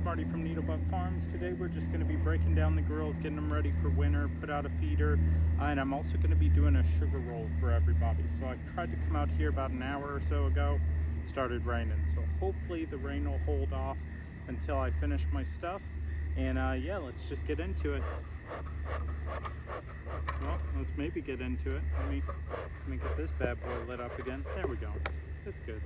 Marty from Needlebug Farms. Today we're just going to be breaking down the grills, getting them ready for winter, put out a feeder, and I'm also going to be doing a sugar roll for everybody. So I tried to come out here about an hour or so ago, started raining, so hopefully the rain will hold off until I finish my stuff. And yeah, let's just get into it. Well, let's maybe get into it. Let me get this bad boy lit up again. There we go. That's good.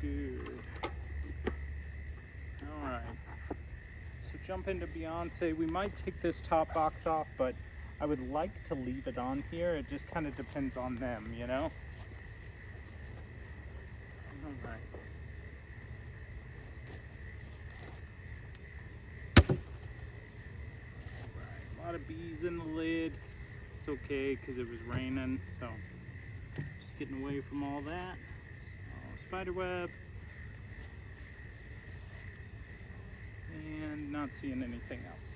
Good. Alright. So jump into Beyonce. We might take this top box off, but I would like to leave it on here. It just kind of depends on them, you know? Alright. A lot of bees in the lid. It's okay because it was raining, so just getting away from all that. So, spider web. And not seeing anything else.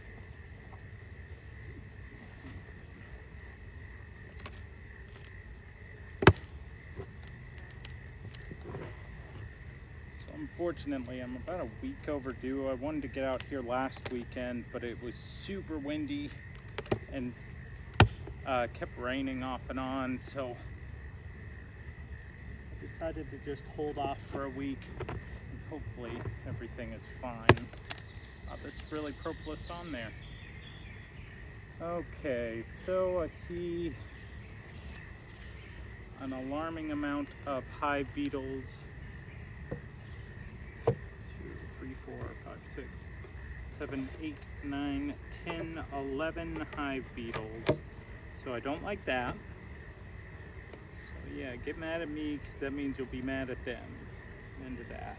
So unfortunately, I'm about a week overdue. I wanted to get out here last weekend, but it was super windy and kept raining off and on, so I decided to just hold off for a week and hopefully everything is fine. This really propolis on there. Okay, so I see an alarming amount of hive beetles. 2, 3, 4, 5, 6, 7, 8, 9, 10, 11 hive beetles. So I don't like that. So yeah, get mad at me because that means you'll be mad at them. Into that.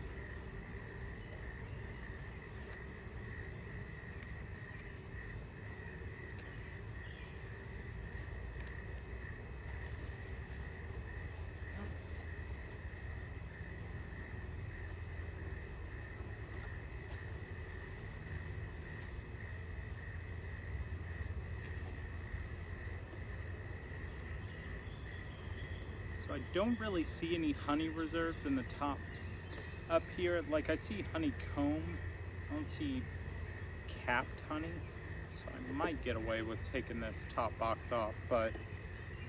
So I don't really see any honey reserves in the top up here. Like I see honeycomb, I don't see capped honey. So I might get away with taking this top box off, but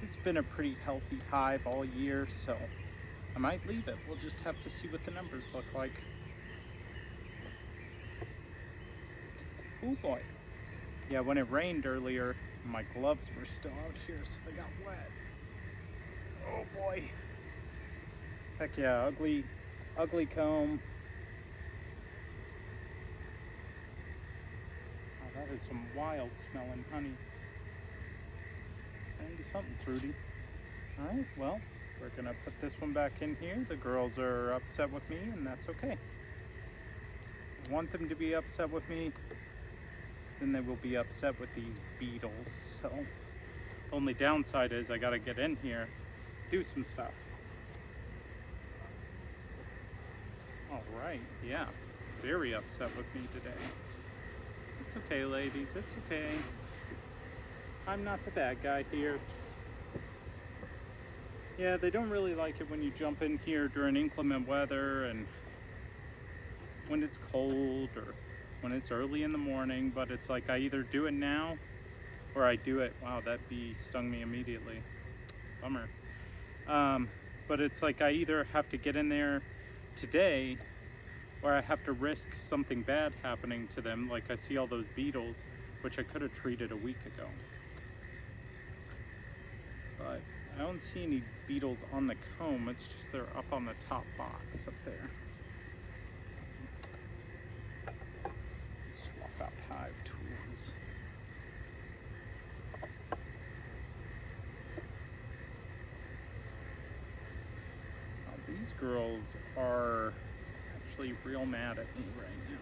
it's been a pretty healthy hive all year, so I might leave it. We'll just have to see what the numbers look like. Oh boy. Yeah, when it rained earlier, my gloves were still out here, so they got wet. Oh boy. Heck yeah, ugly comb. Oh, that is some wild smelling honey. Into something fruity. Alright, well, we're gonna put this one back in here. The girls are upset with me, and that's okay. I want them to be upset with me, because then they will be upset with these beetles. So, only downside is I gotta get in here, do some stuff. Alright, yeah, very upset with me today. It's okay, ladies, it's okay. I'm not the bad guy here. Yeah, they don't really like it when you jump in here during inclement weather and when it's cold or when it's early in the morning, but it's like I either do it now or I do it. Wow, that bee stung me immediately. Bummer. But it's like I either have to get in there today or I have to risk something bad happening to them. Like I see all those beetles, which I could have treated a week ago. But I don't see any beetles on the comb. It's just they're up on the top box up there. Swap out hive tools. Now, these girls are actually real mad at me right now.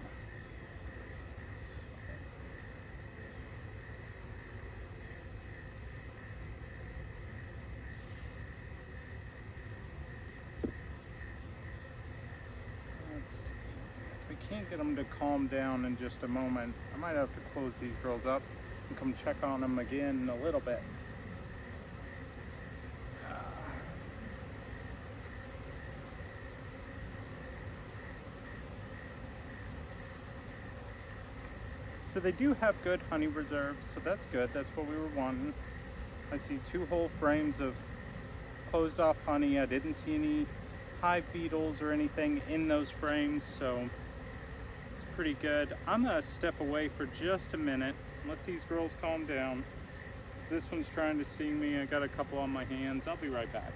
Can't get them to calm down in just a moment. I might have to close these girls up and come check on them again in a little bit. So they do have good honey reserves, so that's good. That's what we were wanting. I see 2 whole frames of closed off honey. I didn't see any hive beetles or anything in those frames, so it's pretty good. I'm gonna step away for just a minute, let these girls calm down. This one's trying to sting me. I got a couple on my hands. I'll be right back.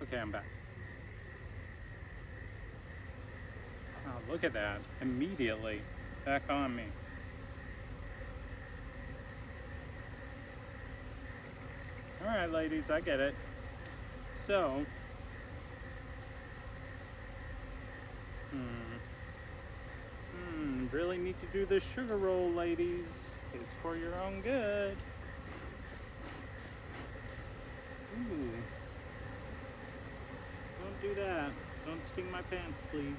Okay, I'm back. Oh, look at that. Immediately back on me. Alright, ladies, I get it. So, really need to do this sugar roll, ladies. It's for your own good. Ooh. Don't do that. Don't sting my pants, please.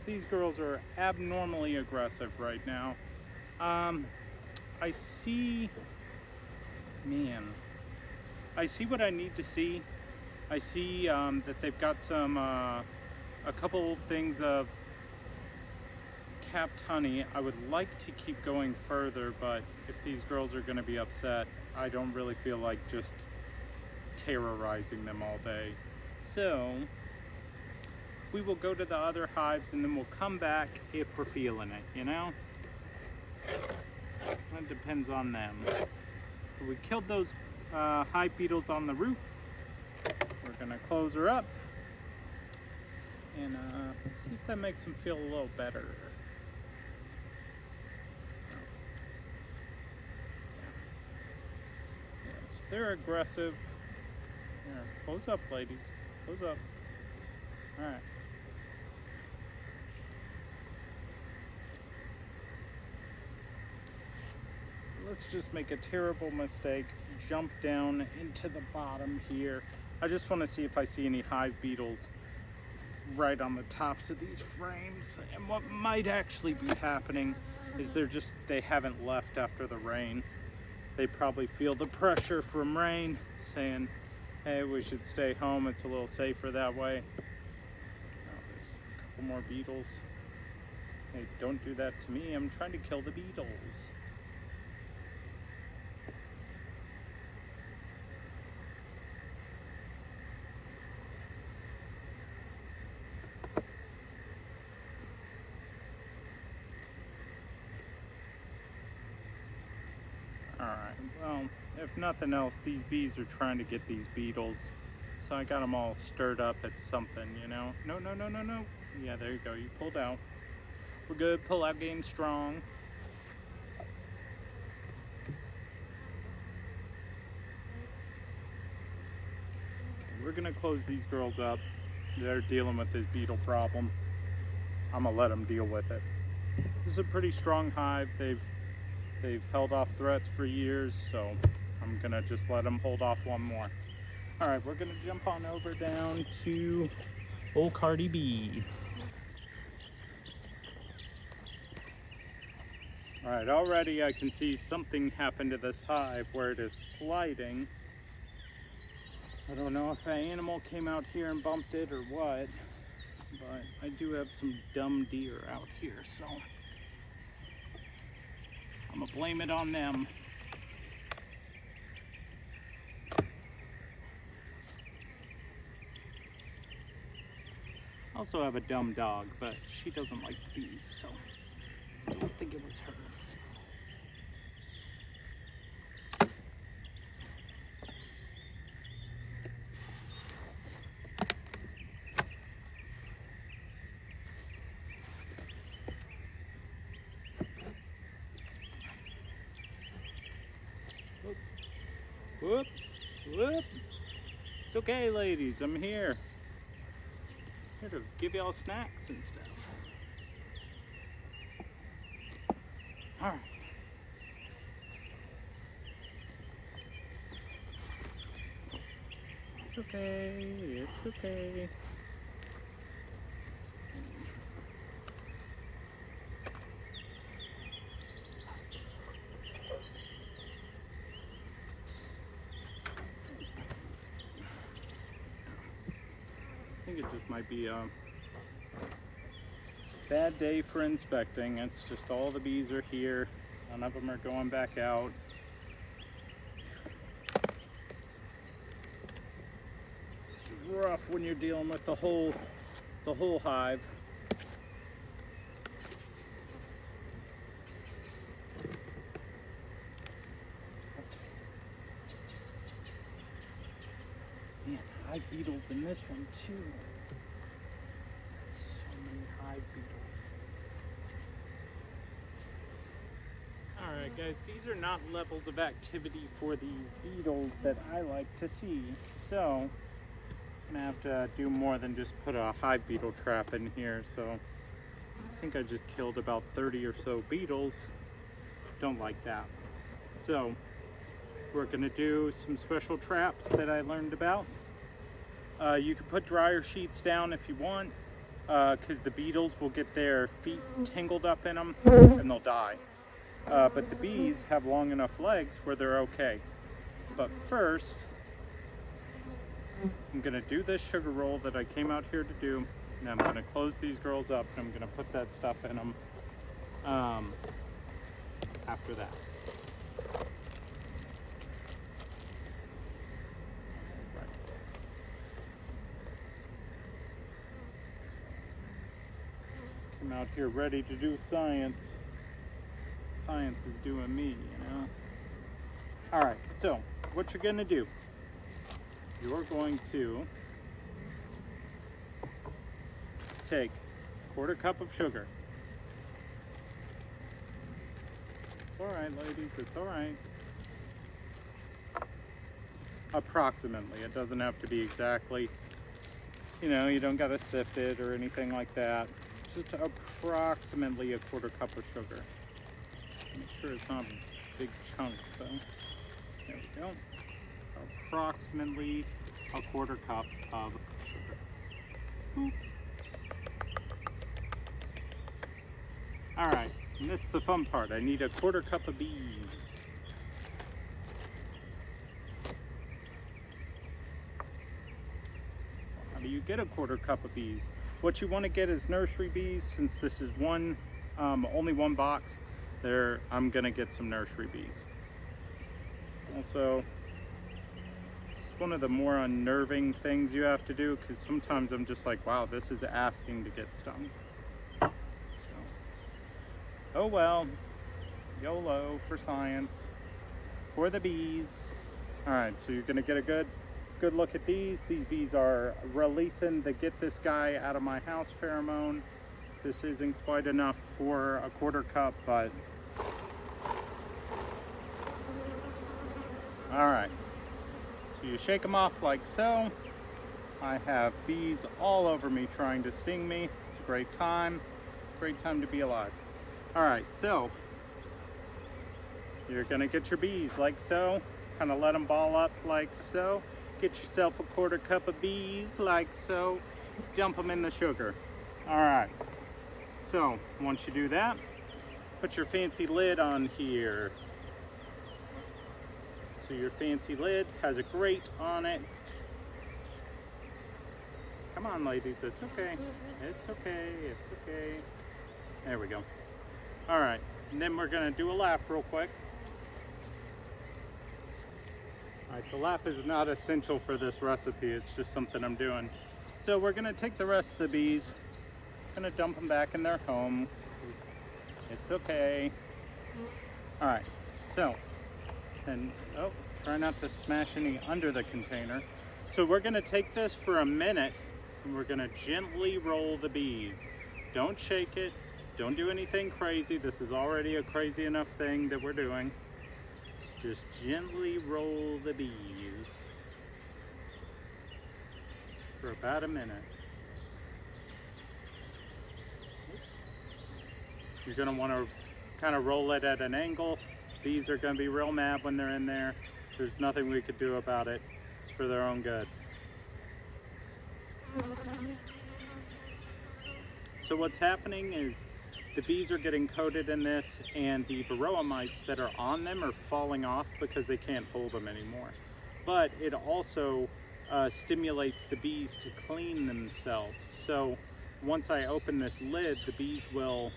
These girls are abnormally aggressive right now. I see what I need to see. I see that they've got some, a couple things of capped honey. I would like to keep going further, but if these girls are going to be upset, I don't really feel like just terrorizing them all day. So we will go to the other hives and then we'll come back if we're feeling it, you know? That depends on them. So we killed those hive beetles on the roof. We're gonna close her up and see if that makes them feel a little better. Yes, they're aggressive. Here, close up, ladies. Close up. All right. Let's just make a terrible mistake, jump down into the bottom here. I just want to see if I see any hive beetles right on the tops of these frames. And what might actually be happening is they haven't left after the rain. They probably feel the pressure from rain saying, hey, we should stay home. It's a little safer that way. Oh, there's a couple more beetles. Hey, don't do that to me. I'm trying to kill the beetles. Alright, well, if nothing else, these bees are trying to get these beetles. So I got them all stirred up at something, you know? No, no, no, no, no. Yeah, there you go. You pulled out. We're good. Pull out game strong. Okay, we're going to close these girls up. They're dealing with this beetle problem. I'm going to let them deal with it. This is a pretty strong hive. They've held off threats for years, so I'm gonna just let them hold off one more. All right, we're gonna jump on over down to old Cardi B. All right, already I can see something happened to this hive where it is sliding. So I don't know if an animal came out here and bumped it or what, but I do have some dumb deer out here, so I'm gonna blame it on them. I also have a dumb dog, but she doesn't like bees, so I don't think it was her. Whoop, whoop. It's okay, ladies, I'm here. Here to give y'all snacks and stuff. All right. It's okay, it's okay. I think it just might be a bad day for inspecting. It's just all the bees are here. None of them are going back out. It's rough when you're dealing with the whole hive. Man, hive beetles in this one too. So many hive beetles. Alright guys, these are not levels of activity for these beetles that I like to see. So, I'm gonna have to do more than just put a hive beetle trap in here. So, I think I just killed about 30 or so beetles. Don't like that. So, we're gonna do some special traps that I learned about. You can put dryer sheets down if you want, because the beetles will get their feet tangled up in them and they'll die. But the bees have long enough legs where they're okay. But first, I'm gonna do this sugar roll that I came out here to do, and I'm gonna close these girls up, and I'm gonna put that stuff in them after that. I'm out here ready to do science. Science is doing me, you know. All right, so what you're gonna do, you're going to take a 1/4 cup of sugar. It's all right, ladies, it's all right. Approximately, it doesn't have to be exactly, you know, you don't gotta sift it or anything like that. Just approximately a 1/4 cup of sugar. Make sure it's not big chunks though. There we go. Approximately a 1/4 cup of sugar. Boop. All right, and this is the fun part. I need a 1/4 cup of bees. How do you get a 1/4 cup of bees? What you want to get is nursery bees. Since this is only one box, I'm gonna get some nursery bees. Also, it's one of the more unnerving things you have to do, because sometimes I'm just like, wow, this is asking to get stung. So, oh well, YOLO for science, for the bees. All right, so you're gonna get a good look at these. These bees are releasing the get this guy out of my house pheromone. This isn't quite enough for a 1/4 cup, but all right. So you shake them off like so. I have bees all over me trying to sting me. It's a great time to be alive. All right, so you're gonna get your bees like so. Kind of let them ball up like so. Get yourself a 1/4 cup of bees like so. Dump them in the sugar. All right. So once you do that, put your fancy lid on here. So your fancy lid has a grate on it. Come on, ladies, it's okay. It's okay, it's okay. There we go. All right, and then we're gonna do a lap real quick. All right, the lap is not essential for this recipe. It's just something I'm doing. So we're gonna take the rest of the bees, gonna dump them back in their home. It's okay. All right, so, and oh, try not to smash any under the container. So we're gonna take this for a minute, and we're gonna gently roll the bees. Don't shake it, don't do anything crazy. This is already a crazy enough thing that we're doing. Just gently roll the bees for about a minute. Oops. You're going to want to kind of roll it at an angle. Bees are going to be real mad when they're in there. There's nothing we could do about it. It's for their own good. So what's happening is the bees are getting coated in this, and the varroa mites that are on them are falling off because they can't hold them anymore. But it also stimulates the bees to clean themselves. So once I open this lid, the bees will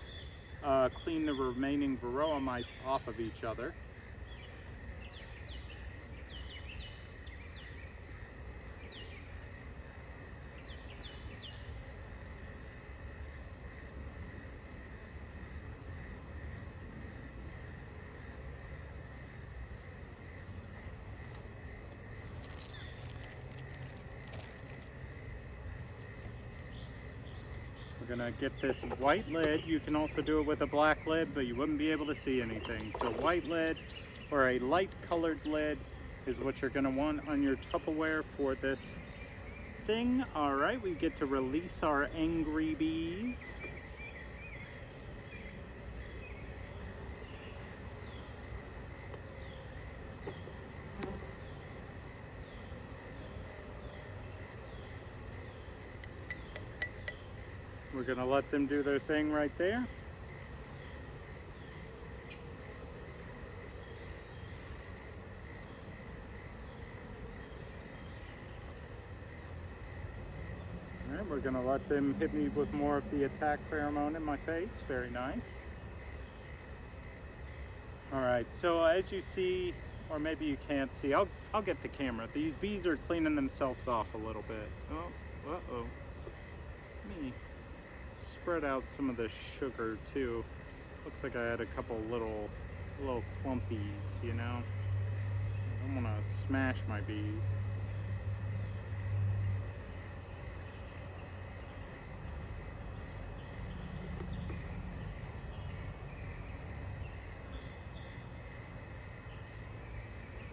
clean the remaining varroa mites off of each other. We're gonna get this white lid. You can also do it with a black lid, but you wouldn't be able to see anything. So white lid or a light colored lid is what you're gonna want on your Tupperware for this thing. All right, we get to release our angry bees. We're gonna let them do their thing right there. All right, we're gonna let them hit me with more of the attack pheromone in my face. Very nice. All right, so as you see, or maybe you can't see, I'll get the camera. These bees are cleaning themselves off a little bit. Oh, uh-oh. Let me spread out some of the sugar too. Looks like I had a couple little clumpies, you know? I don't want to smash my bees.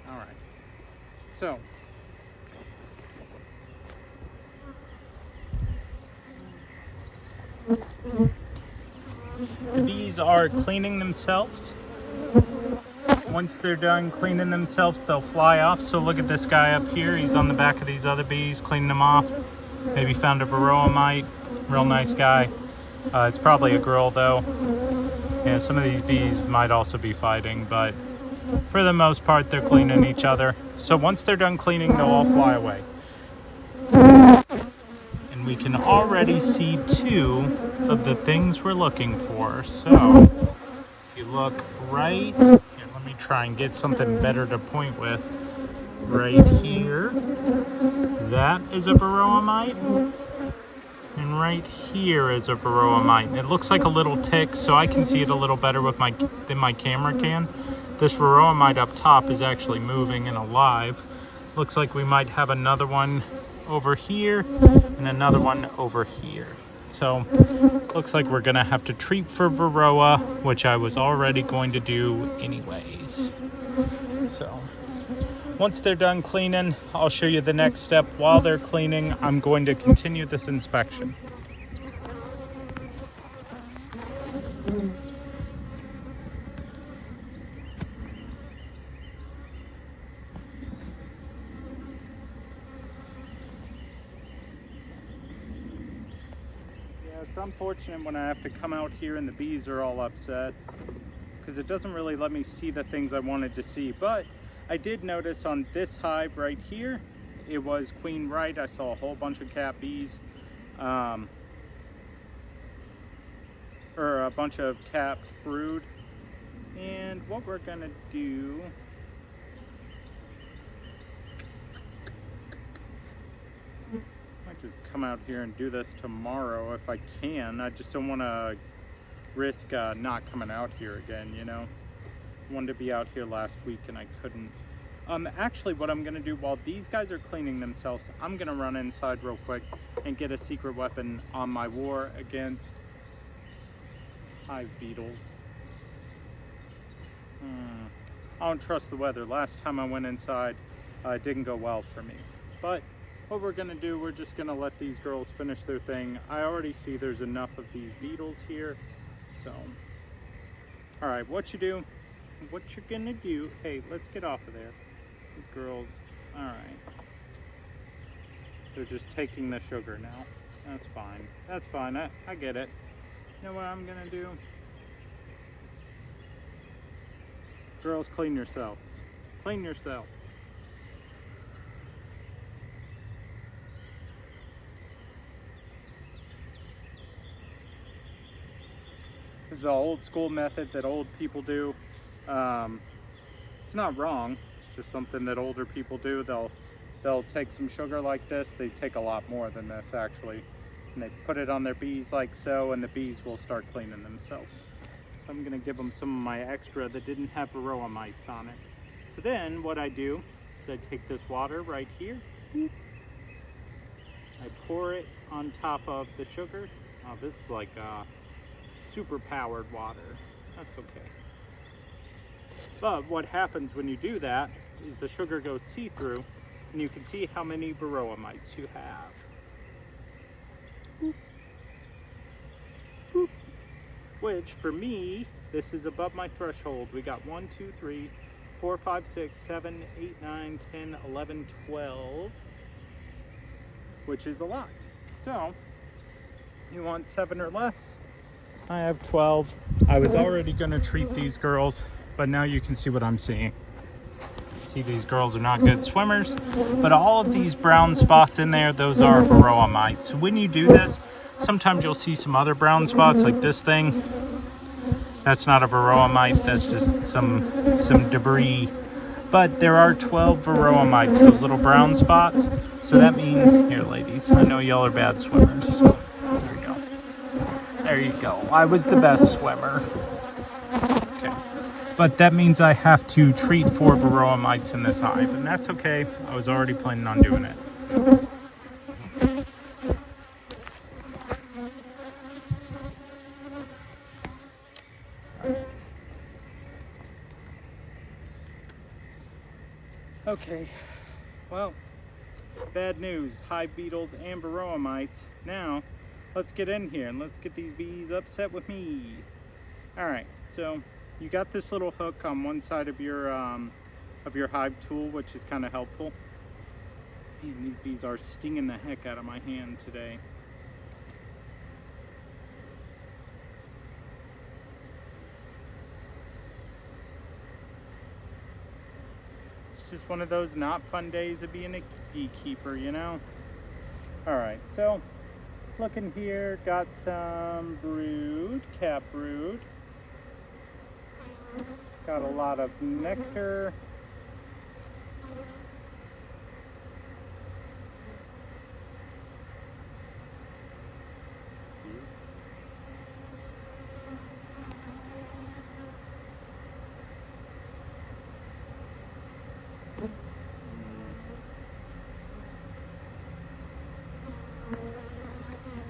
All right. So, the bees are cleaning themselves. Once they're done cleaning themselves, they'll fly off. So look at this guy up here. He's on the back of these other bees, cleaning them off. Maybe found a varroa mite. Real nice guy. It's probably a girl though. Yeah, some of these bees might also be fighting, but for the most part, they're cleaning each other. So once they're done cleaning, they'll all fly away. And we can already see 2 of the things we're looking for. So if you look right, here, let me try and get something better to point with. Right here, that is a varroa mite. And right here is a varroa mite. It looks like a little tick, so I can see it a little better with than my camera can. This varroa mite up top is actually moving and alive. Looks like we might have another one over here and another one over here. So looks like we're gonna have to treat for varroa, which I was already going to do anyways. So once they're done cleaning, I'll show you the next step. While they're cleaning, I'm going to continue this inspection. It's unfortunate when I have to come out here and the bees are all upset because it doesn't really let me see the things I wanted to see. But I did notice on this hive right here, it was queen right. I saw a whole bunch of cat bees, or a bunch of cat brood. And what we're gonna do, just come out here and do this tomorrow if I can. I just don't want to risk not coming out here again, you know. Wanted to be out here last week and I couldn't. Actually, what I'm going to do while these guys are cleaning themselves, I'm going to run inside real quick and get a secret weapon on my war against hive beetles. I don't trust the weather. Last time I went inside, it didn't go well for me. But what we're gonna do, we're just gonna let these girls finish their thing. I already see there's enough of these beetles here. So, all right, what you're gonna do, hey, let's get off of there. These girls, all right. They're just taking the sugar now. That's fine. That's fine. I get it. You know what I'm gonna do? Girls, clean yourselves. Clean yourselves. This is an old school method that old people do. It's not wrong. It's just something that older people do. They'll take some sugar like this. They take a lot more than this actually. And they put it on their bees like so, and the bees will start cleaning themselves. So I'm gonna give them some of my extra that didn't have varroa mites on it. So then what I do is I take this water right here. I pour it on top of the sugar. Oh, this is like super powered water. That's okay. But what happens when you do that is the sugar goes see-through, and you can see how many varroa mites you have. Boop. Boop. Which for me, this is above my threshold. We got 1, 2, 3, 4, 5, 6, 7, 8, 9, 10, 11, 12, which is a lot. So you want 7 or less? I have 12. I was already gonna treat these girls, but now you can see what I'm seeing. See, these girls are not good swimmers, but all of these brown spots in there, those are varroa mites. So when you do this, sometimes you'll see some other brown spots like this thing. That's not a varroa mite, that's just some debris. But there are 12 varroa mites, those little brown spots. So that means, here ladies, I know y'all are bad swimmers. So there you go. There you go. I was the best swimmer. Okay. But that means I have to treat 4 varroa mites in this hive, and that's okay. I was already planning on doing it. Okay, well, bad news, hive beetles and varroa mites. Now, let's get in here and let's get these bees upset with me. All right, so you got this little hook on one side of your hive tool, which is kind of helpful. Man, these bees are stinging the heck out of my hand today. It's just one of those not fun days of being a beekeeper, you know? All right, so looking here, got some brood, cap brood. Got a lot of nectar.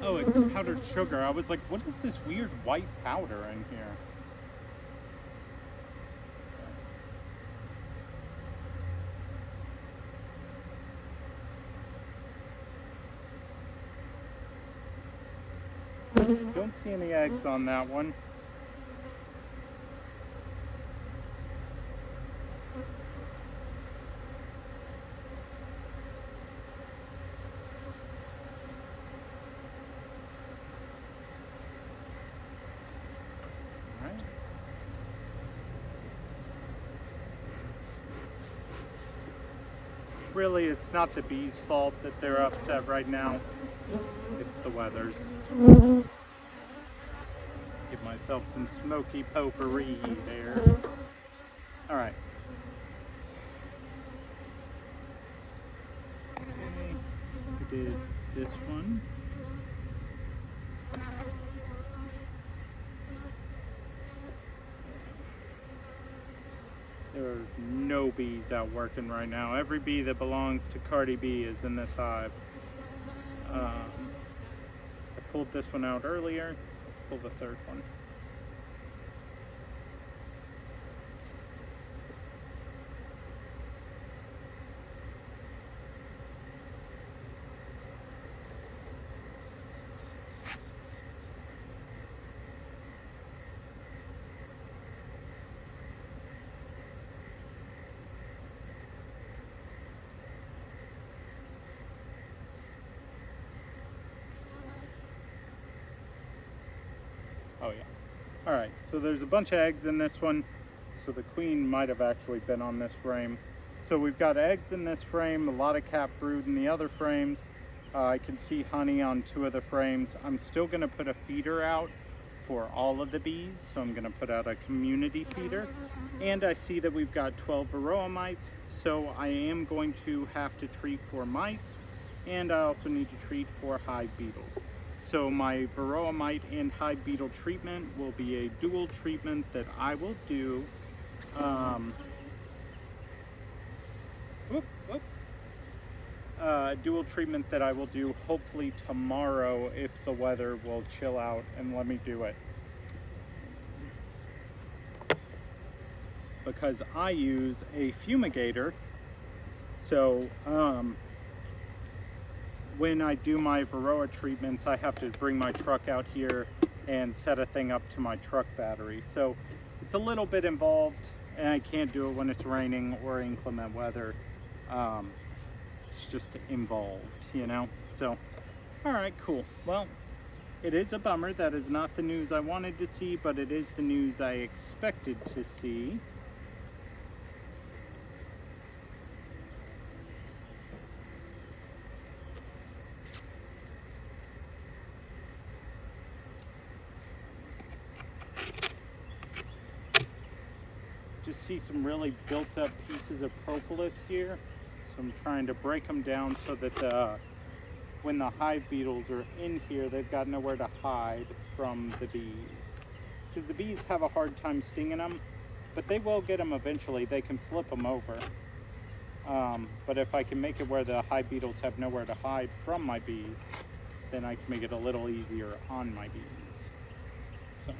Oh, it's powdered sugar. I was like, what is this weird white powder in here? Don't see any eggs on that one. Really, it's not the bees' fault that they're upset right now. It's the weather's. Let's give myself some smoky potpourri there. All right. Okay, we did this one. There are no bees out working right now. Every bee that belongs to Cardi B is in this hive. I pulled this one out earlier. Let's pull the third one. Oh yeah. All right, so there's a bunch of eggs in this one. So the queen might have actually been on this frame. So we've got eggs in this frame, a lot of capped brood in the other frames. I can see honey on 2 of the frames. I'm still gonna put a feeder out for all of the bees. So I'm gonna put out a community feeder. And I see that we've got 12 varroa mites. So I am going to have to treat for mites. And I also need to treat for hive beetles. So my varroa mite and hive beetle treatment will be a dual treatment that I will do. Dual treatment that I will do hopefully tomorrow if the weather will chill out and let me do it. Because I use a fumigator. So when I do my varroa treatments, I have to bring my truck out here and set a thing up to my truck battery. So it's a little bit involved, and I can't do it when it's raining or inclement weather. It's just involved, you know? So, all right, cool. Well, it is a bummer. That is not the news I wanted to see, but it is the news I expected to see. Just see some really built up pieces of propolis here. So I'm trying to break them down so that when the hive beetles are in here, they've got nowhere to hide from the bees. Because the bees have a hard time stinging them, but they will get them eventually. They can flip them over. But if I can make it where the hive beetles have nowhere to hide from my bees, then I can make it a little easier on my bees. So.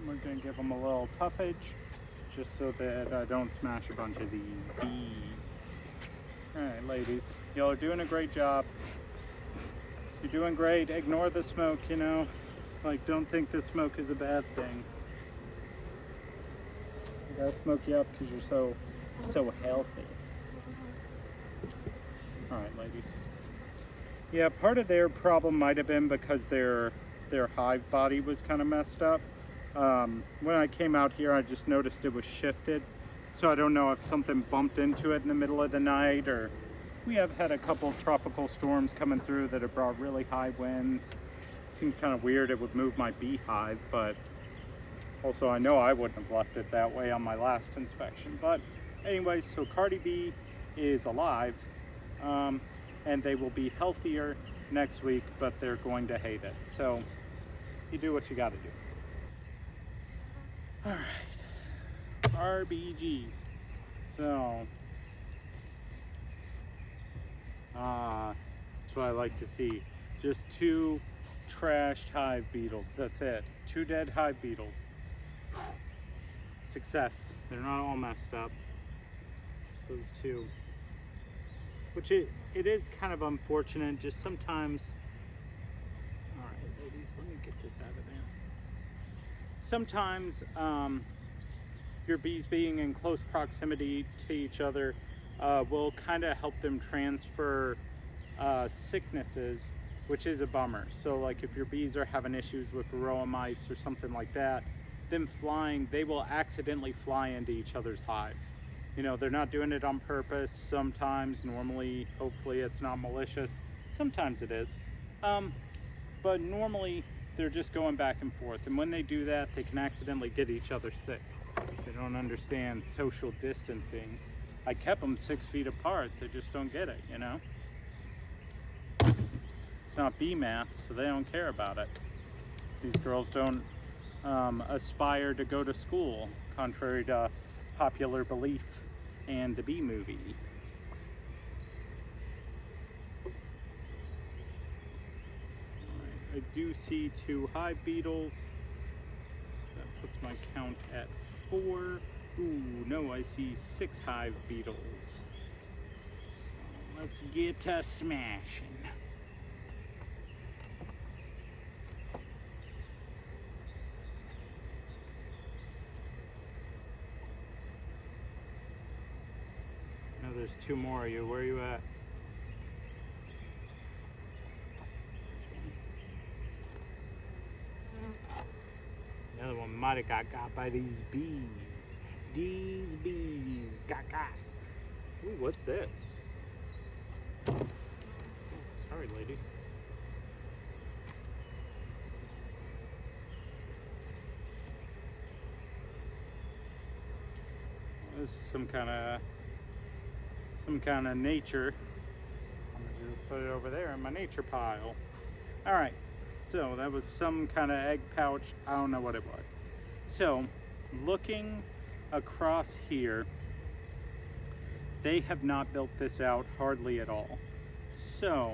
We're going to give them a little puffage, just so that I don't smash a bunch of these bees. Alright, ladies, y'all are doing a great job. You're doing great. Ignore the smoke, you know. Like, don't think the smoke is a bad thing. I gotta smoke you up because you're so healthy. Alright, ladies. Yeah, part of their problem might have been because their hive body was kind of messed up. When I came out here, I just noticed it was shifted. So I don't know if something bumped into it in the middle of the night, or we have had a couple tropical storms coming through that have brought really high winds. Seems kind of weird it would move my beehive, but also I know I wouldn't have left it that way on my last inspection. But anyways, so Cardi B is alive, and they will be healthier next week, but they're going to hate it. So you do what you got to do. All right, RBG. So, that's what I like to see. Just 2 trashed hive beetles. That's it. 2 dead hive beetles. Success. They're not all messed up. Just those 2. Which it is kind of unfortunate. Just sometimes. All right, ladies, let me get this out of there. Sometimes your bees being in close proximity to each other will kind of help them transfer sicknesses, which is a bummer. So like if your bees are having issues with varroa mites or something like that, them flying, they will accidentally fly into each other's hives. You know, they're not doing it on purpose sometimes. Normally, hopefully it's not malicious. Sometimes it is. But normally they're just going back and forth, and when they do that, they can accidentally get each other sick. They don't understand social distancing. I kept them 6 feet apart. They just don't get it, you know? It's not bee math, so they don't care about it. These girls don't aspire to go to school, contrary to popular belief and the bee movie. I do see 2 hive beetles. That puts my count at 4. Ooh, no, I see 6 hive beetles. So, Let's get to smashing. Now there's two more of you. Where are you at? Another one might have got by these bees. These bees got. Ooh, what's this? Oh, sorry, ladies. This is some kind of nature. I'm gonna just put it over there in my nature pile. All right. So that was some kind of egg pouch. I don't know what it was. So looking across here, they have not built this out hardly at all. So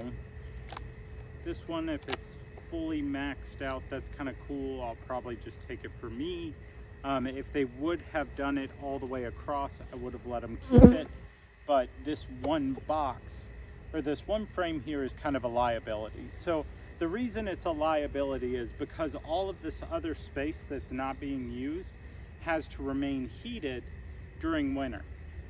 this one, if it's fully maxed out, that's kind of cool. I'll probably just take it for me. If they would have done it all the way across, I would have let them keep it. But this one box, or this one frame here, is kind of a liability. So the reason it's a liability is because all of this other space that's not being used has to remain heated during winter.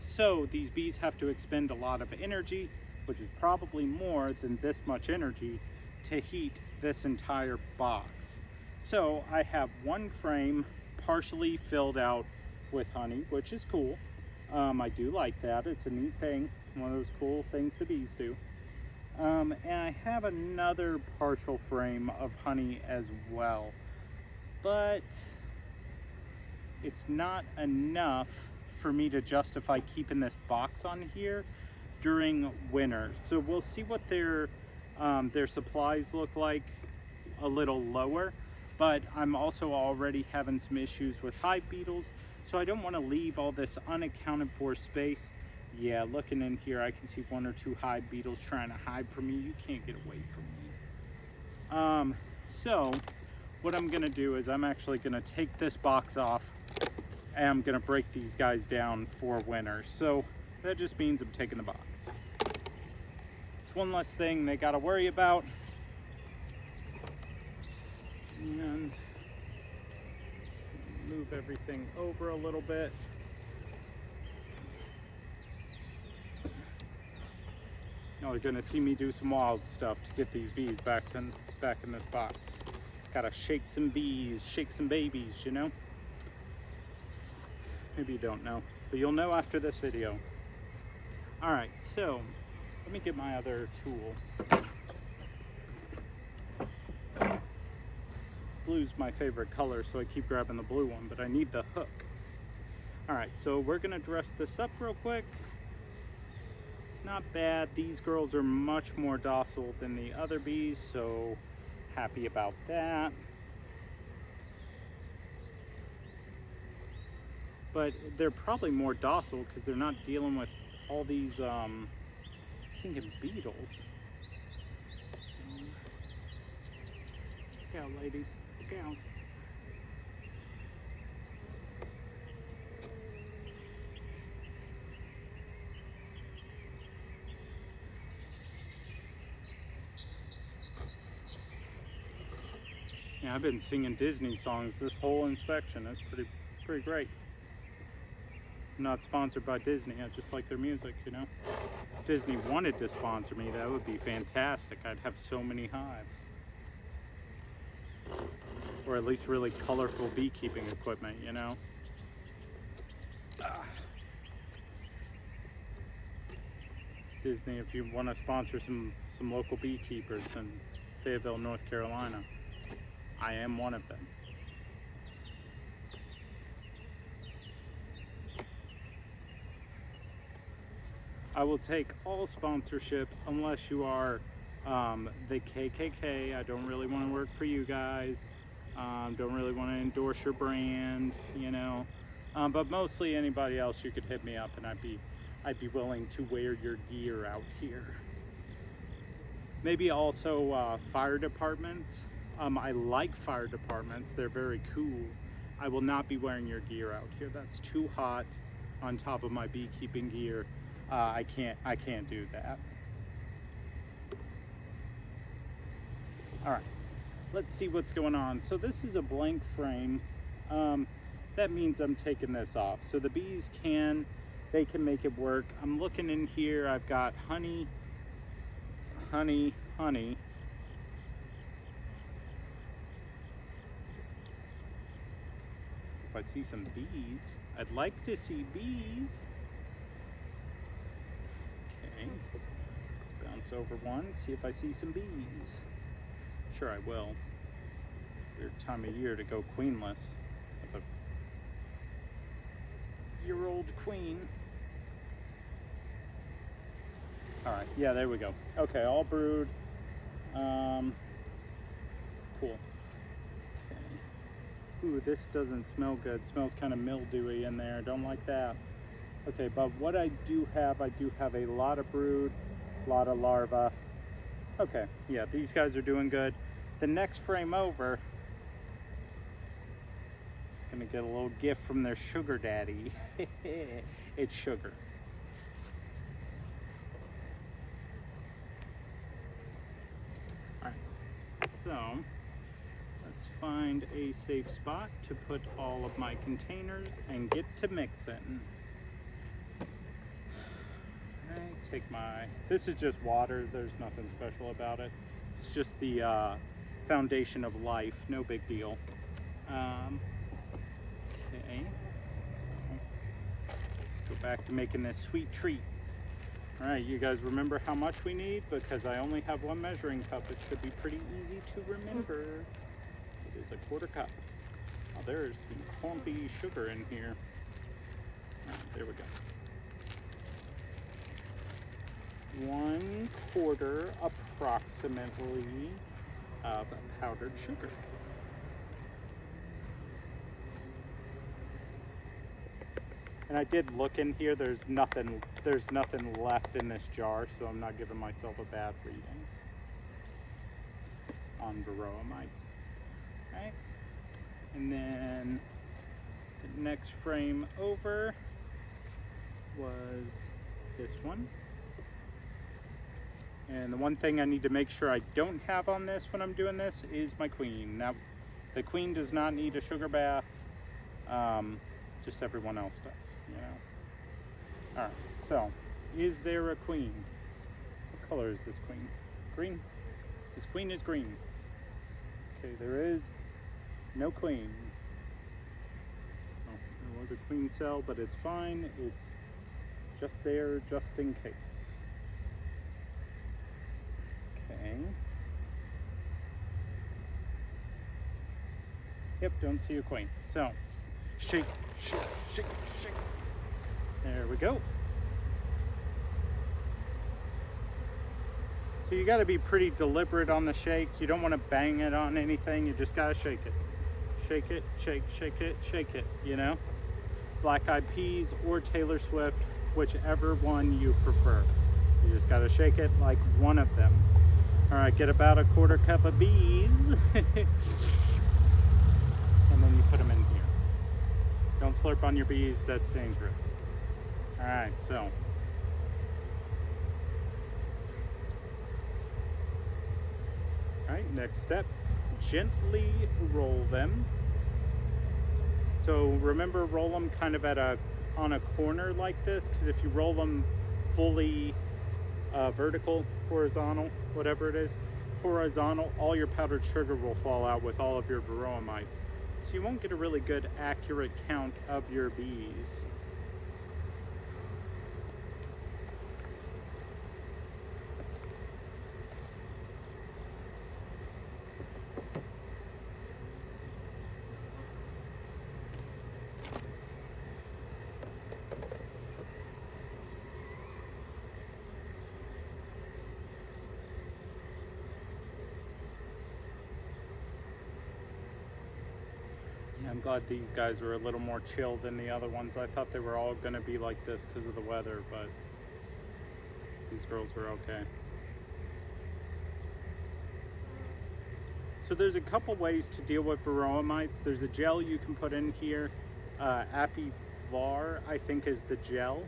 So these bees have to expend a lot of energy, which is probably more than this much energy, to heat this entire box. So I have one frame partially filled out with honey, which is cool. I do like that. It's a neat thing. One of those cool things the bees do. And I have another partial frame of honey as well, but it's not enough for me to justify keeping this box on here during winter. So we'll see what their supplies look like a little lower, but I'm also already having some issues with hive beetles, so I don't want to leave all this unaccounted for space. Yeah, looking in here, I can see one or two hive beetles trying to hide from me. You can't get away from me. So what I'm gonna do is I'm actually gonna take this box off and I'm gonna break these guys down for winter. So that just means I'm taking the box. It's one less thing they gotta worry about. And move everything over a little bit. Now you're gonna see me do some wild stuff to get these bees back in this box. Gotta shake some bees, shake some babies, you know? Maybe you don't know, but you'll know after this video. All right, so let me get my other tool. Blue's my favorite color, so I keep grabbing the blue one, but I need the hook. All right, so we're gonna dress this up real quick. It's not bad. These girls are much more docile than the other bees, so happy about that. But they're probably more docile because they're not dealing with all these stinking beetles. So, look out, ladies. Look out. Yeah, I've been singing Disney songs this whole inspection. That's pretty great. I'm not sponsored by Disney. I just like their music, you know. If Disney wanted to sponsor me, that would be fantastic. I'd have so many hives. Or at least really colorful beekeeping equipment, you know. Disney, if you want to sponsor some local beekeepers in Fayetteville, North Carolina, I am one of them. I will take all sponsorships unless you are the KKK. I don't really want to work for you guys. Don't really want to endorse your brand, you know. But mostly anybody else, you could hit me up and I'd be willing to wear your gear out here. Maybe also fire departments. I like fire departments. They're very cool. I will not be wearing your gear out here. That's too hot on top of my beekeeping gear. I can't do that. All right, let's see what's going on. So this is a blank frame. That means I'm taking this off. So the bees can make it work. I'm looking in here, I've got honey, honey, honey. If I see some bees, I'd like to see bees. Okay, let's bounce over one, see if I see some bees. Sure I will. It's a weird time of year to go queenless with a year-old queen. All right, yeah, there we go. Okay, all brood. Cool. Okay. Ooh, this doesn't smell good. Smells kind of mildewy in there. Don't like that. Okay, but what I do have a lot of brood, a lot of larvae. Okay, yeah, these guys are doing good. The next frame over is gonna get a little gift from their sugar daddy. It's sugar. So, let's find a safe spot to put all of my containers and get to mixing. Alright, take this is just water, there's nothing special about it. It's just the foundation of life, no big deal. Okay, so let's go back to making this sweet treat. Alright, you guys remember how much we need? Because I only have one measuring cup. It should be pretty easy to remember. It is a 1/4 cup. Now there's some clumpy sugar in here. There we go. 1/4 approximately of powdered sugar. And I did look in here, there's nothing left in this jar, so I'm not giving myself a bad reading on varroa mites. Right? And then the next frame over was this one. And the one thing I need to make sure I don't have on this when I'm doing this is my queen. Now, the queen does not need a sugar bath, just everyone else does. You know. All right. So, is there a queen? What color is this queen? Green. This queen is green. Okay, there is no queen. Oh, there was a queen cell, but it's fine. It's just there, just in case. Okay. Yep, don't see a queen. So, shake, shake, shake, shake. There we go. So you got to be pretty deliberate on the shake. You don't want to bang it on anything. You just got to shake it. Shake it, shake, shake it, shake it, you know? Black Eyed Peas or Taylor Swift, whichever one you prefer. You just got to shake it like one of them. All right, get about a 1/4 cup of bees. And then you put them in here. Don't slurp on your bees, that's dangerous. All right, so. All right, next step, gently roll them. So remember, roll them kind of on a corner like this, because if you roll them fully vertical, horizontal, whatever it is, horizontal, all your powdered sugar will fall out with all of your varroa mites. So you won't get a really good accurate count of your bees. I'm glad these guys were a little more chill than the other ones. I thought they were all going to be like this because of the weather, but these girls were okay. So there's a couple ways to deal with varroa mites. There's a gel you can put in here. Apivar, I think, is the gel,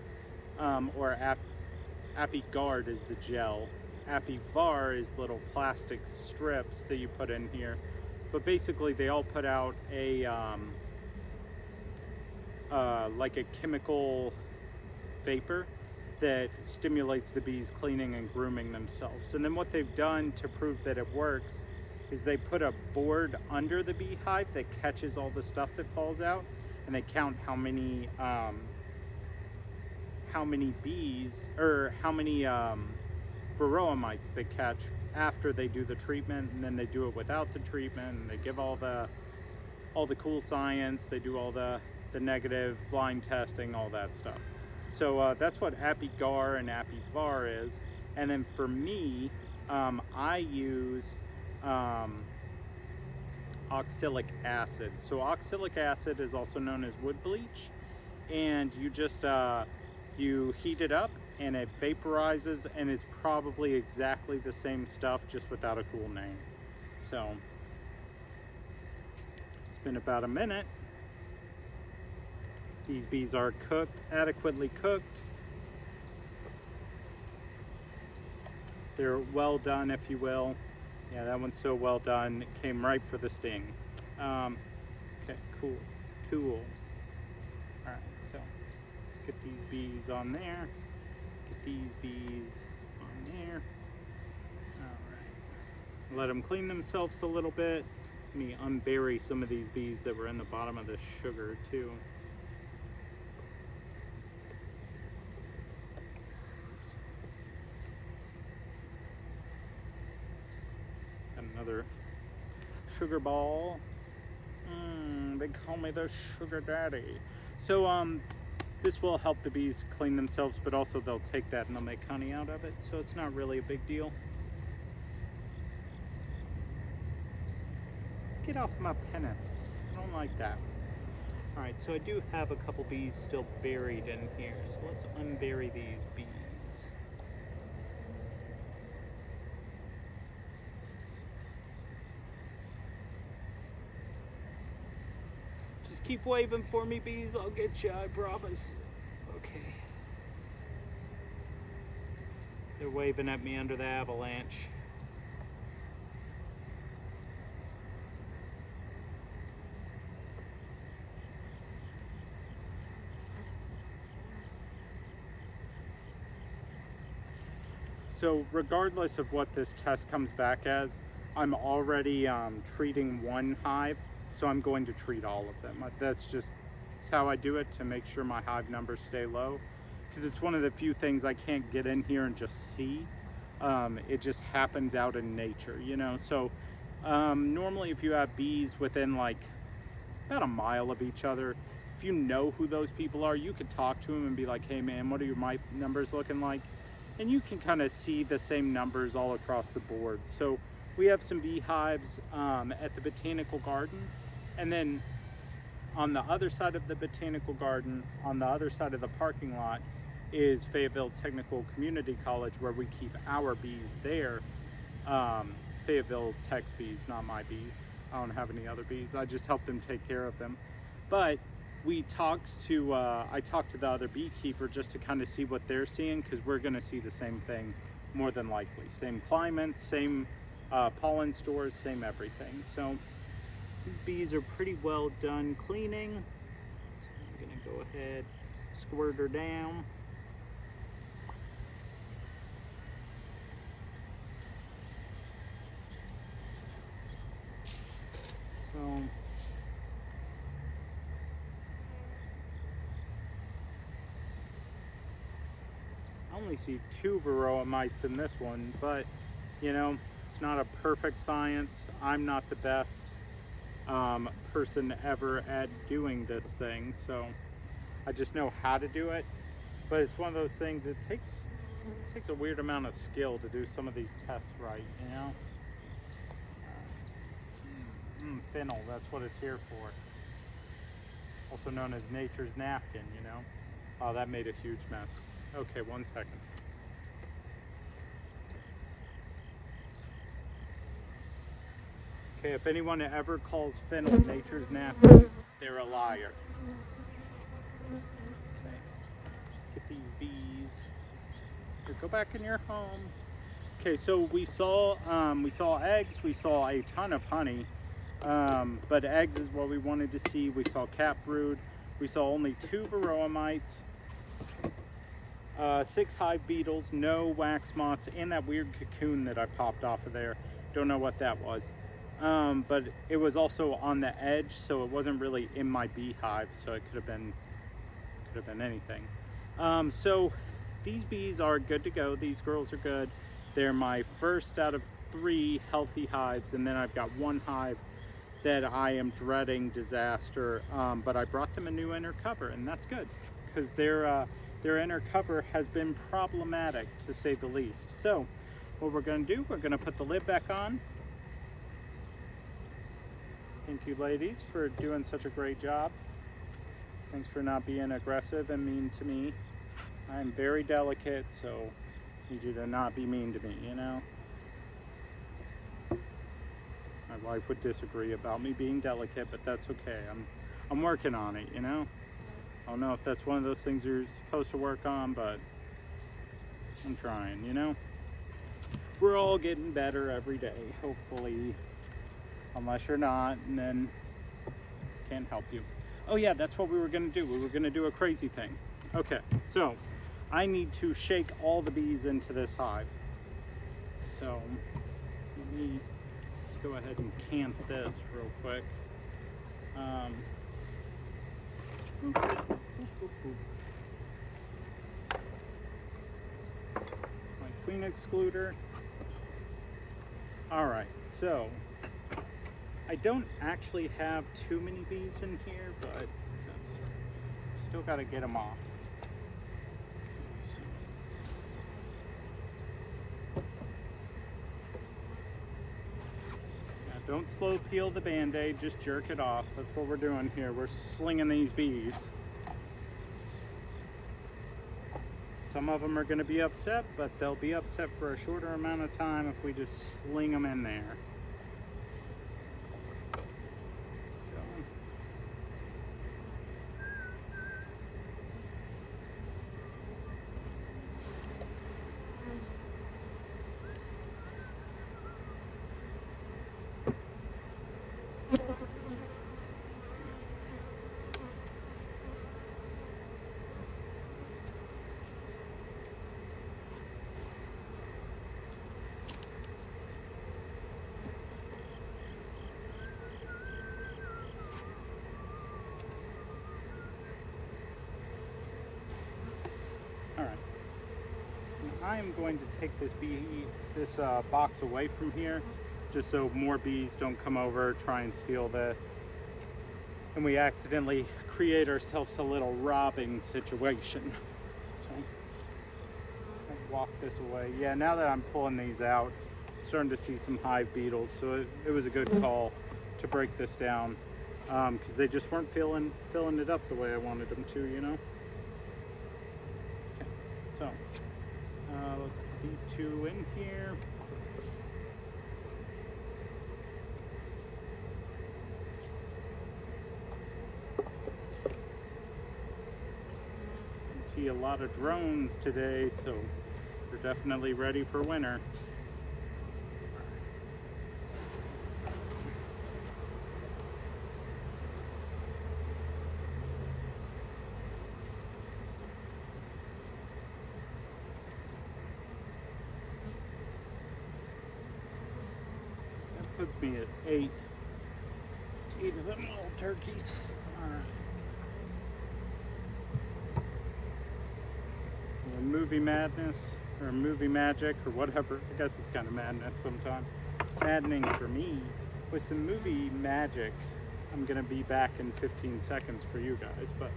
or Apiguard is the gel. apivar is little plastic strips that you put in here. But basically they all put out a like a chemical vapor that stimulates the bees cleaning and grooming themselves. And then what they've done to prove that it works is they put a board under the beehive that catches all the stuff that falls out, and they count how many bees, or how many varroa mites they catch after they do the treatment, and then they do it without the treatment, and they give all the cool science, they do all the negative blind testing, all that stuff. So that's what apigar and apivar is. And then for me, I use oxalic acid. So oxalic acid is also known as wood bleach, and you just you heat it up and it vaporizes, and it's probably exactly the same stuff, just without a cool name. So it's been about a minute. These bees are cooked, adequately cooked. They're well done, if you will. Yeah, that one's so well done, it came right for the sting. Okay, cool. All right, so let's get these bees on there. Get these bees on there. All right. Let them clean themselves a little bit. Let me unbury some of these bees that were in the bottom of the sugar too. Another sugar ball. They call me the sugar daddy. So this will help the bees clean themselves, but also they'll take that and they'll make honey out of it, so it's not really a big deal. Let's get off my penis. I don't like that. Alright, so I do have a couple bees still buried in here, so let's unbury these bees. Keep waving for me, bees. I'll get you, I promise. Okay. They're waving at me under the avalanche. So regardless of what this test comes back as, I'm already treating one hive. So I'm going to treat all of them. That's how I do it, to make sure my hive numbers stay low, because it's one of the few things I can't get in here and just see. It just happens out in nature, you know. So normally if you have bees within like about a mile of each other, if you know who those people are, you could talk to them and be like, hey man, what are your mite numbers looking like? And you can kind of see the same numbers all across the board. So we have some beehives at the botanical garden. And then on the other side of the botanical garden, on the other side of the parking lot, is Fayetteville Technical Community College, where we keep our bees there. Fayetteville Tech's bees, not my bees. I don't have any other bees. I just help them take care of them. But I talked to the other beekeeper just to kind of see what they're seeing, because we're going to see the same thing more than likely. Same climate, same pollen stores, same everything. So these bees are pretty well done cleaning. So I'm going to go ahead, squirt her down. So I only see 2 varroa mites in this one, but you know, it's not a perfect science. I'm not the best person ever at doing this thing, so I just know how to do it. But it's one of those things, it takes a weird amount of skill to do some of these tests right, you know. Fennel, that's what it's here for. Also known as nature's napkin, you know. Oh, that made a huge mess. Okay, 1 second. Okay, if anyone ever calls fennel nature's napkin, they're a liar. Okay, get these bees. Here, go back in your home. Okay, so we saw eggs, we saw a ton of honey, but eggs is what we wanted to see. We saw cat brood, we saw only 2 varroa mites, 6 hive beetles, no wax moths, and that weird cocoon that I popped off of there. Don't know what that was. But it was also on the edge, so it wasn't really in my beehive, so it could have been anything. So these bees are good to go. These girls are good. They're my first out of 3 healthy hives, and then I've got 1 hive that I am dreading disaster. But I brought them a new inner cover, and that's good because their inner cover has been problematic, to say the least. So what we're going to do, we're going to put the lid back on. Thank you, ladies, for doing such a great job. Thanks for not being aggressive and mean to me. I'm very delicate, so I need you to not be mean to me, you know? My wife would disagree about me being delicate, but that's okay. I'm working on it, you know? I don't know if that's one of those things you're supposed to work on, but I'm trying, you know? We're all getting better every day, hopefully. Unless you're not, and then can't help you. Oh yeah, that's what we were gonna do. We were gonna do a crazy thing. Okay, so I need to shake all the bees into this hive. So let me just go ahead and cant this real quick. My queen excluder. All right, so I don't actually have too many bees in here, but still got to get them off. Now, don't slow peel the Band-Aid, just jerk it off. That's what we're doing here. We're slinging these bees. Some of them are going to be upset, but they'll be upset for a shorter amount of time if we just sling them in there. I am going to take this box away from here, just so more bees don't come over, try and steal this, and we accidentally create ourselves a little robbing situation. So I'll walk this away. Yeah, now that I'm pulling these out, I'm starting to see some hive beetles, so it was a good call to break this down, because they just weren't filling it up the way I wanted them to, you know. Okay, so. Let's put these 2 in here. I see a lot of drones today, so we're definitely ready for winter. Puts me at 8 of them little turkeys. All right. Well, movie madness or movie magic or whatever. I guess it's kind of madness sometimes. It's maddening for me. With some movie magic, I'm gonna be back in 15 seconds for you guys, but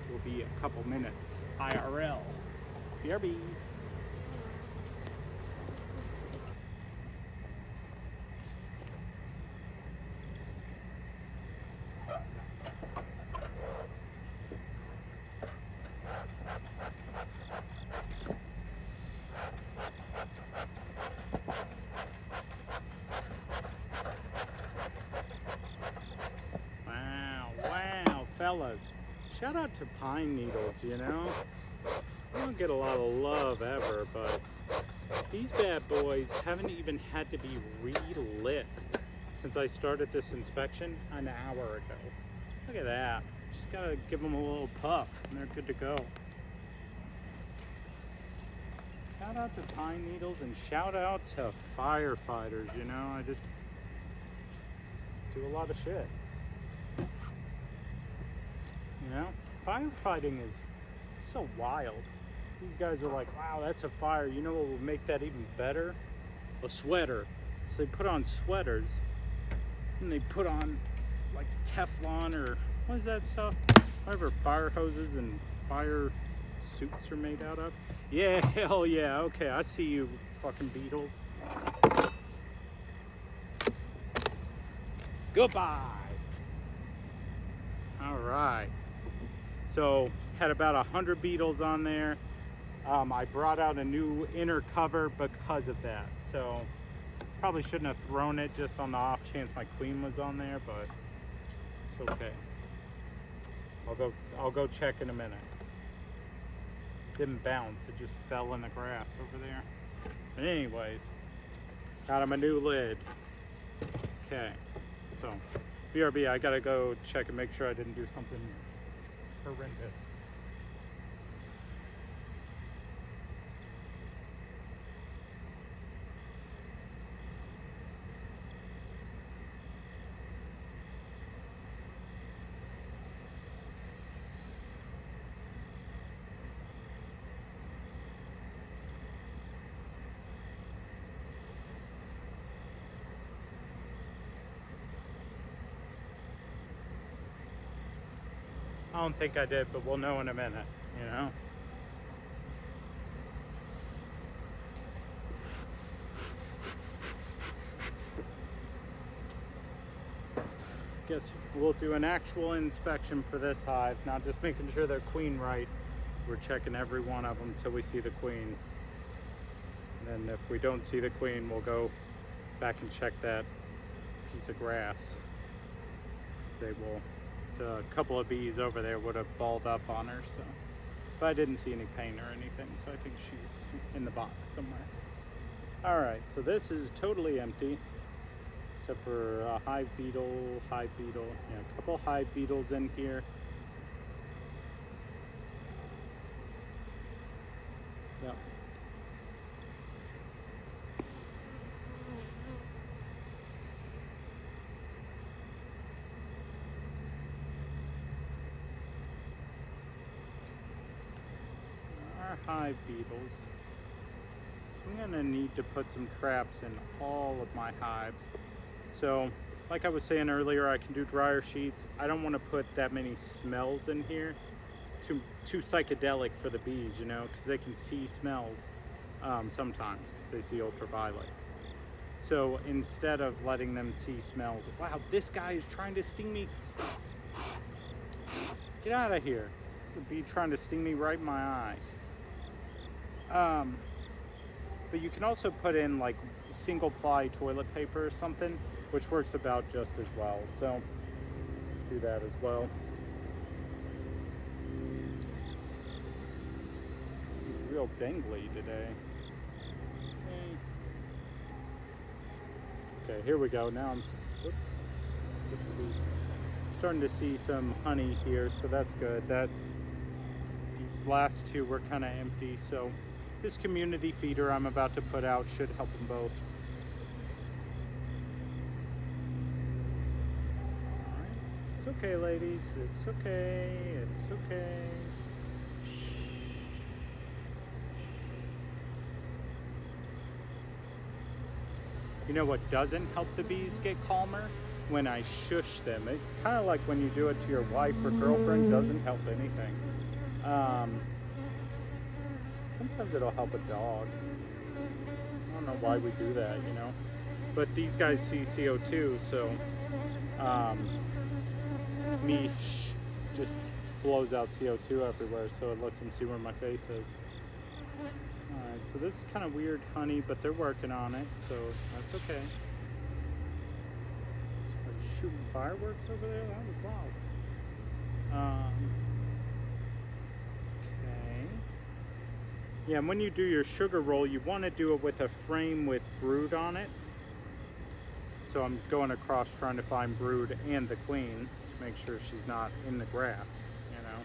we'll be a couple minutes IRL. BRB. Fellas, shout out to pine needles, you know? don't get a lot of love ever, but these bad boys haven't even had to be relit since I started this inspection an hour ago. Look at that. Just gotta give them a little puff and they're good to go. Shout out to pine needles and shout out to firefighters, you know, I just do a lot of shit. You know, firefighting is so wild. These guys are like, wow, that's a fire. You know what would make that even better? A sweater. So they put on sweaters and they put on like Teflon or what is that stuff? Whatever fire hoses and fire suits are made out of. Yeah, hell yeah. Okay, I see you fucking beetles. Goodbye. All right. So had about 100 beetles on there. I brought out a new inner cover because of that. So probably shouldn't have thrown it just on the off chance my queen was on there, but it's okay. I'll go check in a minute. Didn't bounce, it just fell in the grass over there. But anyways, got him a new lid. Okay, so BRB, I gotta go check and make sure I didn't do something horrendous. I don't think I did, but we'll know in a minute, you know? Guess we'll do an actual inspection for this hive, not just making sure they're queen right. We're checking every one of them till we see the queen. And then if we don't see the queen, we'll go back and check that piece of grass. They will. A couple of bees over there would have balled up on her, so. But I didn't see any pain or anything, so I think she's in the box somewhere. All right, so this is totally empty, except for a hive beetle, yeah, a couple hive beetles in here. Yep. Hive beetles. So I'm gonna need to put some traps in all of my hives. So like I was saying earlier, I can do dryer sheets. I don't want to put that many smells in here. Too psychedelic for the bees, you know, because they can see smells sometimes because they see ultraviolet. So instead of letting them see smells, wow, this guy is trying to sting me. Get out of here. The bee trying to sting me right in my eye. But you can also put in like single ply toilet paper or something, which works about just as well. So do that as well. He's real dangly today. Okay, here we go. Now I'm starting to see some honey here, so that's good. These last two were kind of empty, so this community feeder I'm about to put out should help them both. All right. It's okay, ladies. It's okay. It's okay. You know what doesn't help the bees get calmer? When I shush them. It's kind of like when you do it to your wife or girlfriend, doesn't help anything. Sometimes it'll help a dog. I don't know why we do that, you know. But these guys see CO2, so me just blows out CO2 everywhere, so it lets them see where my face is. Alright, so this is kind of weird honey, but they're working on it, so that's okay. Shooting fireworks over there? That was wild. Okay. Yeah, and when you do your sugar roll, you want to do it with a frame with brood on it. So I'm going across trying to find brood and the queen to make sure she's not in the grass, you know.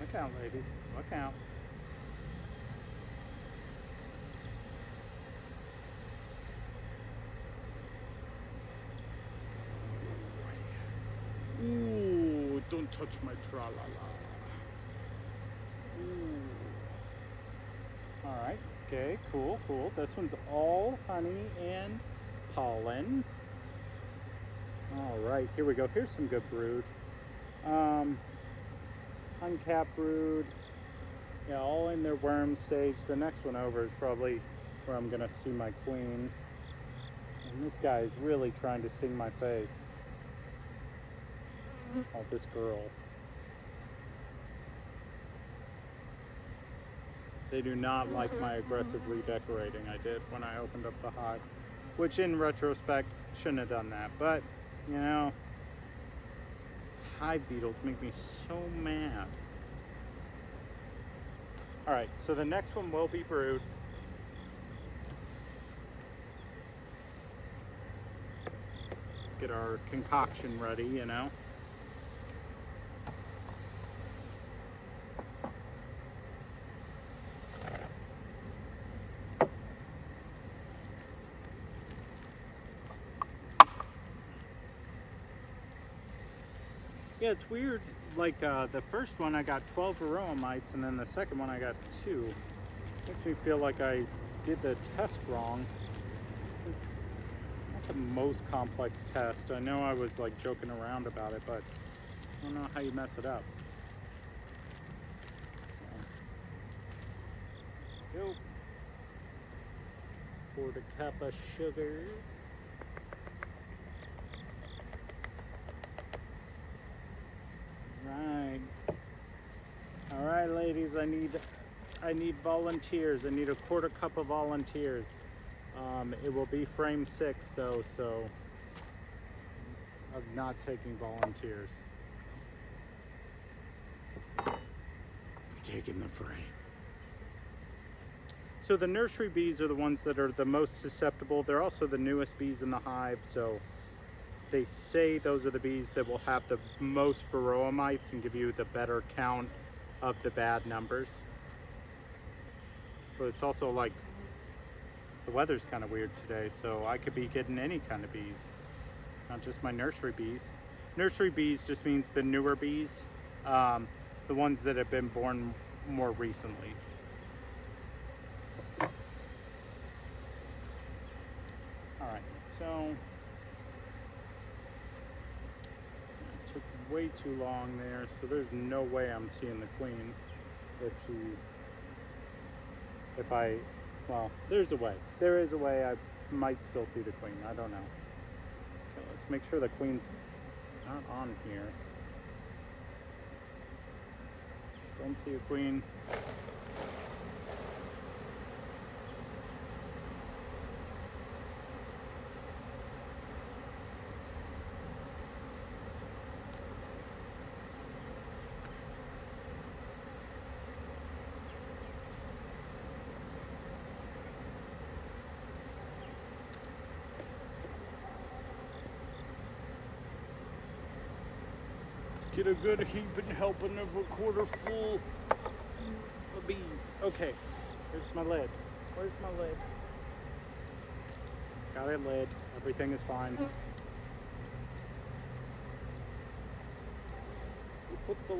Look out, ladies. Look out. Ooh, don't touch my tra-la-la. Ooh. Alright, okay, cool, cool. This one's all honey and pollen. Alright, here we go. Here's some good brood. Uncapped brood. Yeah, all in their worm stage. The next one over is probably where I'm going to see my queen. And this guy is really trying to sting my face. Oh, this girl. They do not like my aggressively decorating I did when I opened up the hive. Which in retrospect, shouldn't have done that. But, you know, these hive beetles make me so mad. Alright, so the next one will be brood. Let's get our concoction ready, you know. Yeah, it's weird. Like the first one I got 12 varroa mites, and then the second one I got 2. Makes me feel like I did the test wrong. It's not the most complex test. I know I was like joking around about it, but I don't know how you mess it up. So, go. Pour the cup of sugar. Right. All right, ladies. I need volunteers. I need a quarter cup of volunteers. It will be frame 6 though, so I'm not taking volunteers. I'm taking the frame. So the nursery bees are the ones that are the most susceptible. They're also the newest bees in the hive, so they say those are the bees that will have the most varroa mites and give you the better count of the bad numbers. But it's also like the weather's kind of weird today, so I could be getting any kind of bees, not just my nursery bees. Nursery bees just means the newer bees, the ones that have been born more recently. All right, so it took way too long there, so there's no way I'm seeing the queen well, there's a way. There is a way I might still see the queen. I don't know. Okay, let's make sure the queen's not on here. Don't see a queen. Get a good heaping helping of a quarter full of bees. Okay, here's my lid. Where's my lid? Got it lid. Everything is fine. You put the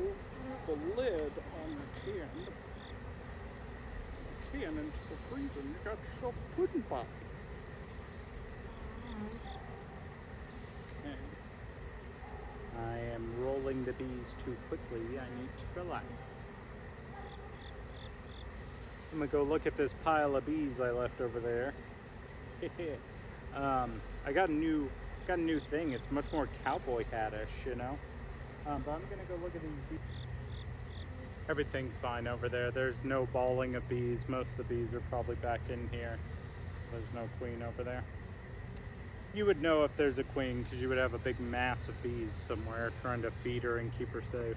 lid on the can into the freezer and you got yourself a pudding pop. Okay. I am rolling the bees too quickly. I need to relax. I'm gonna go look at this pile of bees I left over there. I got a new thing. It's much more cowboy hat-ish, you know. But I'm gonna go look at these bees. Everything's fine over there. There's no balling of bees. Most of the bees are probably back in here. There's no queen over there. You would know if there's a queen because you would have a big mass of bees somewhere trying to feed her and keep her safe.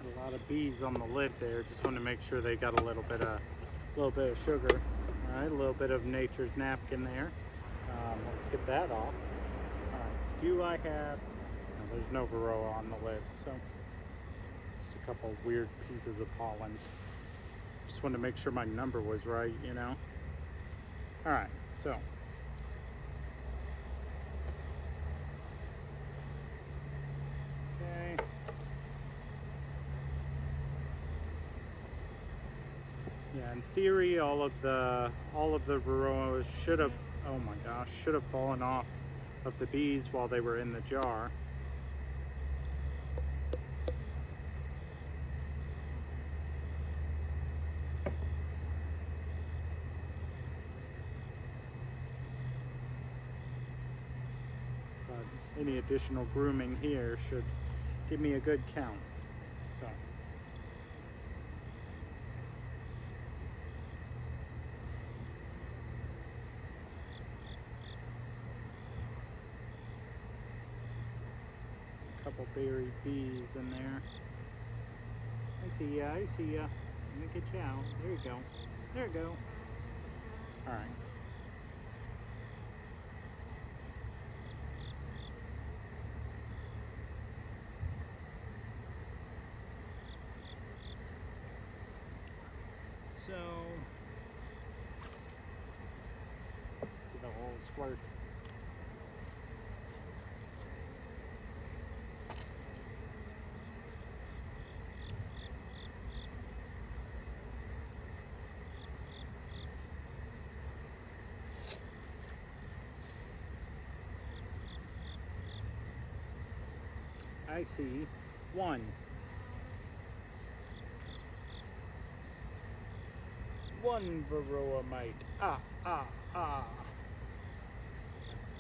A lot of bees on the lid there. Just want to make sure they got a little bit of sugar. All right, a little bit of nature's napkin there. Let's get that off. All right, do I have? No, there's no varroa on the lid, so just a couple weird pieces of pollen. Just wanted to make sure my number was right, you know. All right, so. Okay. Yeah, in theory, all of the varroa should have, oh my gosh, should have fallen off of the bees while they were in the jar. But any additional grooming here should give me a good count. So. Couple buried bees in there. I see ya, I see ya. Let me get you out. There you go. There you go. Alright. So, get a whole squirt. I see one. One varroa mite. Ah, ah, ah.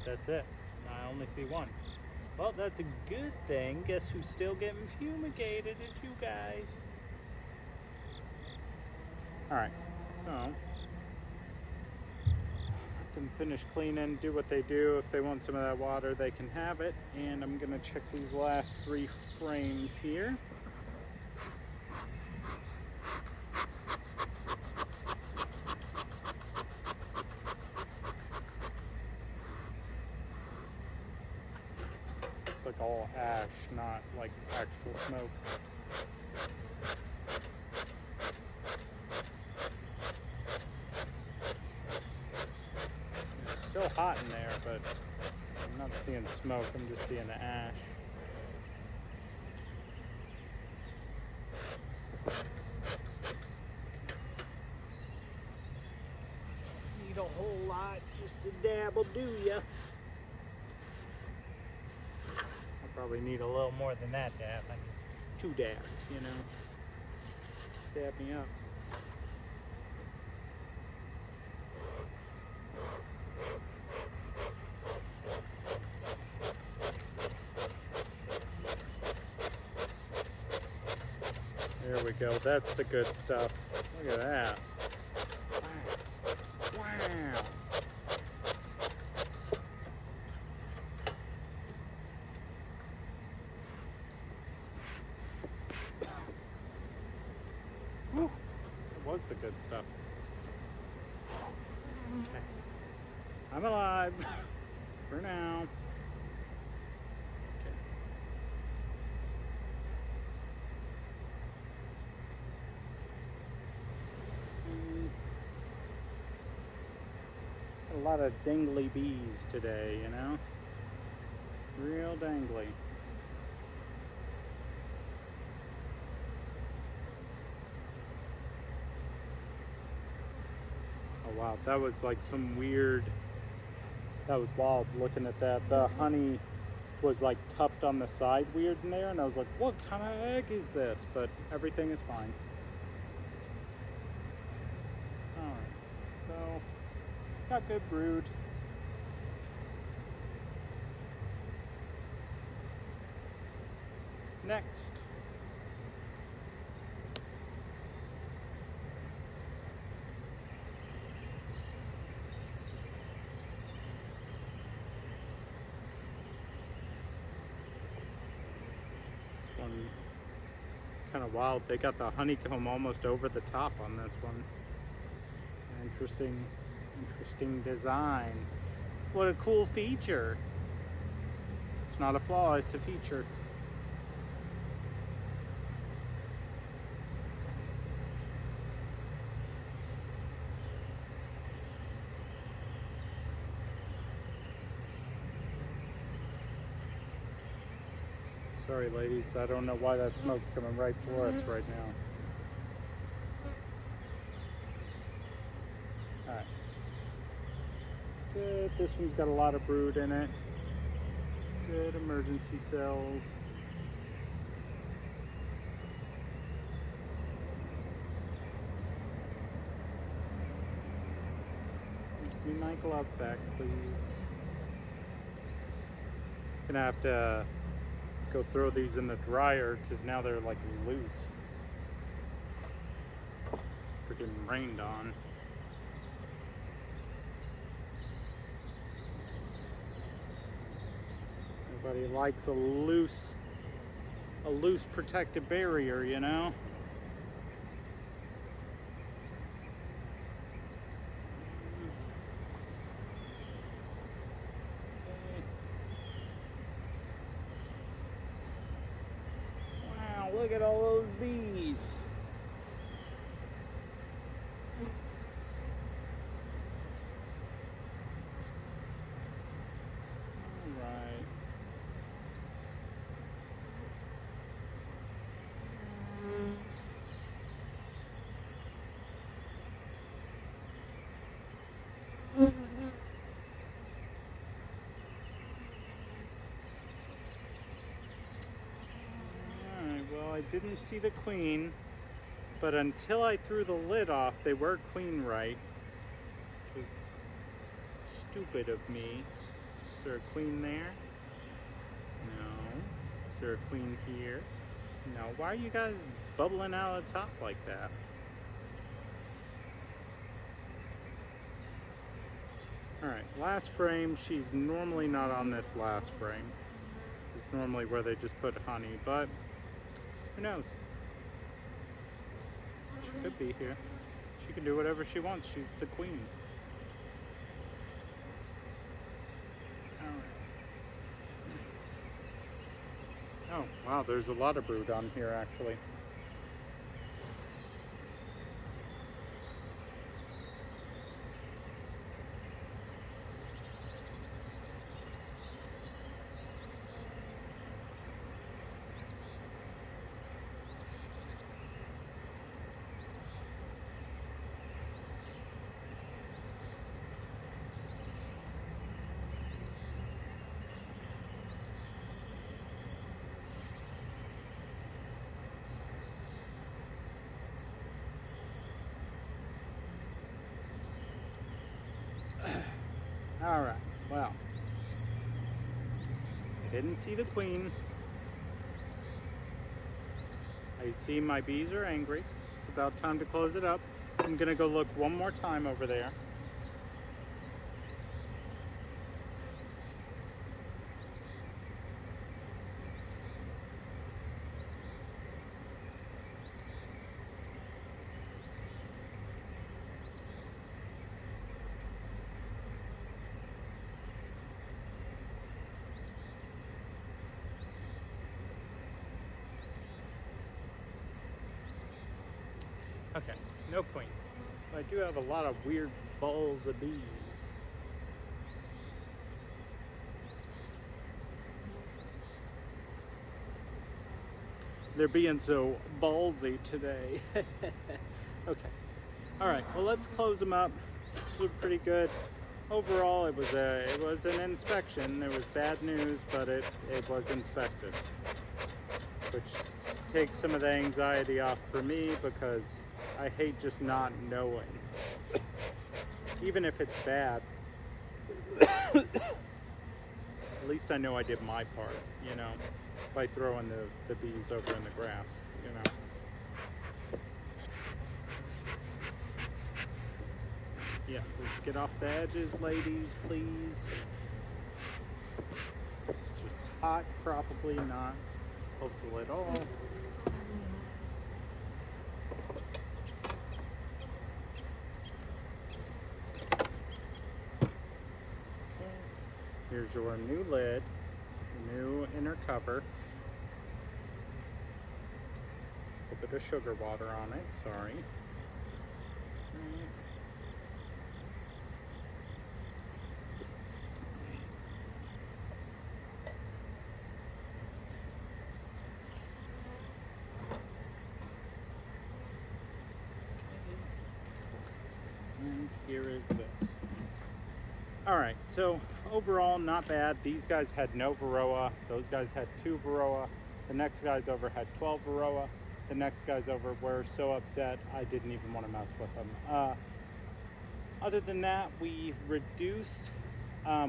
That's it. I only see one. Well, that's a good thing. Guess who's still getting fumigated? It's you guys. Alright, so I can finish cleaning, do what they do. If they want some of that water, they can have it. And I'm going to check these last 3 frames here. Looks like all ash, not like actual smoke. It's still hot in there, but I'm not seeing smoke, I'm just seeing the ash. Need a whole lot, just a dab will do ya. I probably need a little more than that dab. I need 2 dabs, you know. Dab me up. There we go. That's the good stuff. Look at that. Wow. Wow. Whew. That was the good stuff. Okay. I'm alive for now. Got a lot of dangly bees today, you know? Real dangly. Oh wow, that was like some weird, that was wild looking at that. The honey was like cupped on the side weird in there, and I was like, what kind of egg is this? But everything is fine. Alright, so got good brood. Next. This one is kind of wild. They got the honeycomb almost over the top on this one. Interesting design. What a cool feature. It's not a flaw, it's a feature. Sorry ladies, I don't know why that smoke's coming right for us right now. Alright. Good, this one's got a lot of brood in it. Good emergency cells. Give me my glove back, please. Gonna have to go throw these in the dryer because now they're like loose. Freaking rained on. Everybody likes a loose protective barrier, you know? Look at all those bees. All right. I didn't see the queen, but until I threw the lid off, they were queen right. It was stupid of me. Is there a queen there? No. Is there a queen here? No. Why are you guys bubbling out of the top like that? Alright, last frame. She's normally not on this last frame. This is normally where they just put honey, but who knows? She could be here. She can do whatever she wants. She's the queen. Alright. Oh, wow, there's a lot of brood on here, actually. Alright, well, I didn't see the queen. I see my bees are angry. It's about time to close it up. I'm gonna go look one more time over there. Okay, no queen. I do have a lot of weird balls of bees. They're being so ballsy today. Okay. All right. Well, let's close them up. This was pretty good. Overall, it was an inspection. There was bad news, but it was inspected, which takes some of the anxiety off for me because I hate just not knowing. Even if it's bad, at least I know I did my part, you know, by throwing the bees over in the grass, you know. Yeah, let's get off the edges, ladies, please. It's just hot, probably not helpful at all. Here's your new lid, new inner cover. A bit of sugar water on it, sorry. And here is this. Alright, so overall not bad. These guys had no varroa. Those guys had 2 varroa. The next guys over had 12 varroa. The next guys over were so upset I didn't even want to mess with them. Other than that, we reduced,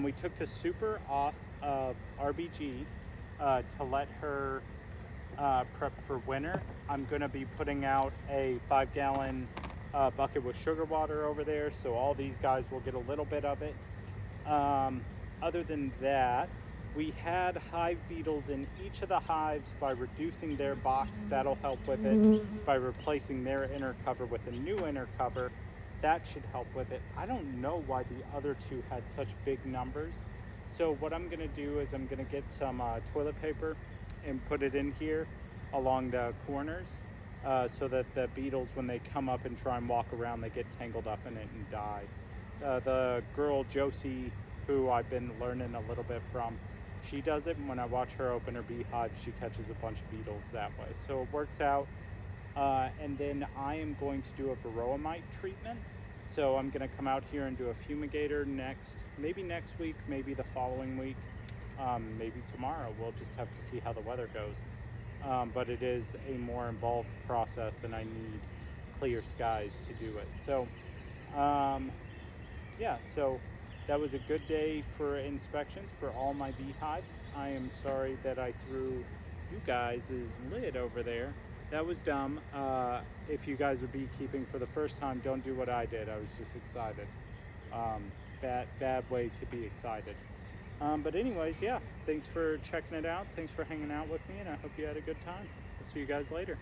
we took the super off of RBG to let her prep for winter. I'm going to be putting out a 5-gallon bucket with sugar water over there, so all these guys will get a little bit of it. Other than that, we had hive beetles in each of the hives. By reducing their box, that'll help with it. By replacing their inner cover with a new inner cover, that should help with it. I don't know why the other 2 had such big numbers. So what I'm going to do is I'm going to get some toilet paper and put it in here along the corners so that the beetles, when they come up and try and walk around, they get tangled up in it and die. The girl Josie, who I've been learning a little bit from, she does it, and when I watch her open her beehive, she catches a bunch of beetles that way. So it works out. And then I am going to do a varroa mite treatment. So I'm going to come out here and do a fumigator maybe next week, maybe the following week, maybe tomorrow. We'll just have to see how the weather goes. But it is a more involved process, and I need clear skies to do it. So, yeah, so that was a good day for inspections for all my beehives. I am sorry that I threw you guys' lid over there. That was dumb. If you guys are beekeeping for the first time, don't do what I did. I was just excited. Bad way to be excited. But anyways, yeah, thanks for checking it out. Thanks for hanging out with me, and I hope you had a good time. I'll see you guys later.